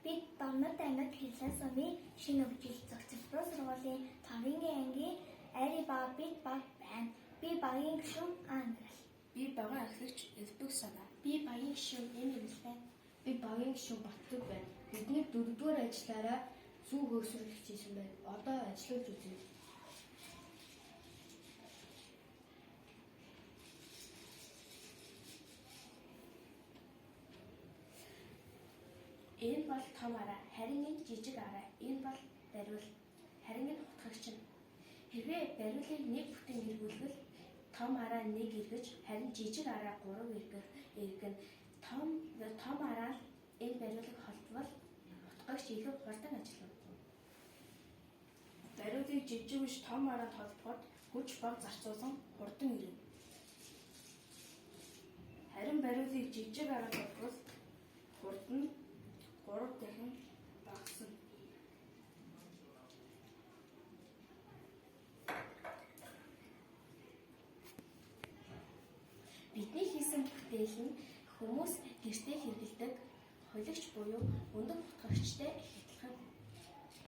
Бид Домнод ангид хэлсэн сумын шинэ өвчил зөвхөн сургуулийн 5-ын ангийн Ари ба бид баг байна. Би багийн гишүүн Англ. Би багийн ахлагч Элбэг санаа. Би багийн гишүүн Эмил байна. Би багийн гишүүн Баттүр байна. Бидний 4-р ажлаараа сүү хөөсрөх хийсэн байна. Одоо ажиллаж үзье. Энэ бол том араа, харин энэ жижиг араа. Энэ бол бариул, харин энэ хутгагч нь. Хэрвээ бариулыг нэг бүтэн эргүүлбэл том араа нэг эргэж, харин жижиг араа 3 эргэн. Том араа энэ бариулыг холдвол хутгагч илүү хурдан ажиллана. Бариулыг жижиг биш том араанд холбоход хүч бага зарцуулсан хурдан ирнэ. Харин бариулыг жижиг араанд холбоход хурдан 3 дахин багасна. Бидний хийсэн бүтээл нь хүмүүс гэртээ хэрэглэдэг хулигч буюу өндөр хутгагчтай их адилхан.